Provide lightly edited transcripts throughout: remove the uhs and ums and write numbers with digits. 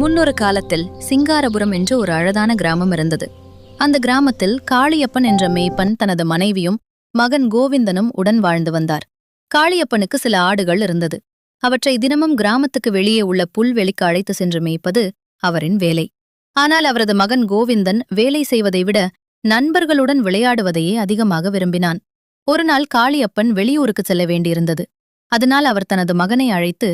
முன்னொரு காலத்தில் சிங்காரபுரம் என்று ஒரு அழகான கிராமம் இருந்தது. அந்த கிராமத்தில் காளியப்பன் என்ற மேய்ப்பன் தனது மனைவியும் மகன் கோவிந்தனும் உடன் வாழ்ந்து வந்தார். காளியப்பனுக்கு சில ஆடுகள் இருந்தது. அவற்றை தினமும் கிராமத்துக்கு வெளியே உள்ள புல்வெளிக்கு அழைத்து சென்று மேய்ப்பது அவரின் வேலை. ஆனால் அவரது மகன் கோவிந்தன் வேலை செய்வதை விட நண்பர்களுடன் விளையாடுவதையே அதிகமாக விரும்பினான். ஒருநாள் காளியப்பன் வெளியூருக்கு செல்ல வேண்டியிருந்தது. அதனால் அவர் தனது மகனை அழைத்து,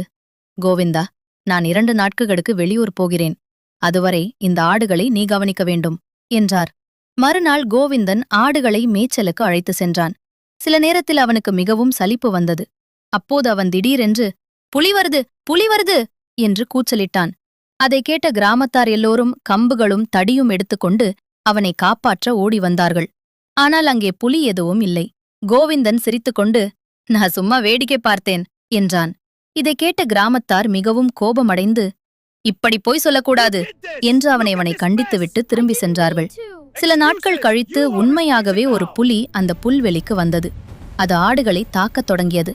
கோவிந்தா, நான் 2 நாட்களுக்கு வெளியூர் போகிறேன். அதுவரை இந்த ஆடுகளை நீ கவனிக்க வேண்டும் என்றார். மறுநாள் கோவிந்தன் ஆடுகளை மேய்ச்சலுக்கு அழைத்து சென்றான். சில நேரத்தில் அவனுக்கு மிகவும் சலிப்பு வந்தது. அப்போது அவன் திடீரென்று, புலி வருது, புலி வருது என்று கூச்சலிட்டான். அதை கேட்ட கிராமத்தார் எல்லோரும் கம்புகளும் தடியும் எடுத்துக்கொண்டு அவனை காப்பாற்ற ஓடி வந்தார்கள். ஆனால் அங்கே புலி எதுவும் இல்லை. கோவிந்தன் சிரித்துக்கொண்டு, நான் சும்மா வேடிக்கை பார்த்தேன் என்றான். இதை கேட்ட கிராமத்தார் மிகவும் கோபமடைந்து, இப்படி போய் சொல்லக்கூடாது என்று அவனை கண்டித்துவிட்டு திரும்பி சென்றார்கள். சில நாட்கள் கழித்து உண்மையாகவே ஒரு புலி அந்த புல்வெளிக்கு வந்தது. அது ஆடுகளை தாக்கத் தொடங்கியது.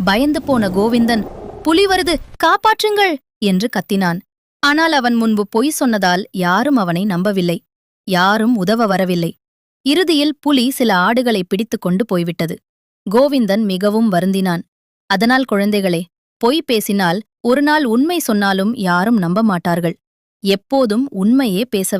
பயந்து போன கோவிந்தன், புலி வருது, காப்பாற்றுங்கள் என்று கத்தினான். ஆனால் அவன் முன்பு பொய் சொன்னதால் யாரும் அவனை நம்பவில்லை. யாரும் உதவ வரவில்லை. இறுதியில் புலி சில ஆடுகளை பிடித்துக் கொண்டு போய்விட்டது. கோவிந்தன் மிகவும் வருந்தினான். அதனால் குழந்தைகளே, பொய் பேசினால் ஒரு நாள் உண்மை சொன்னாலும் யாரும் நம்ப மாட்டார்கள். எப்போதும் உண்மையே பேச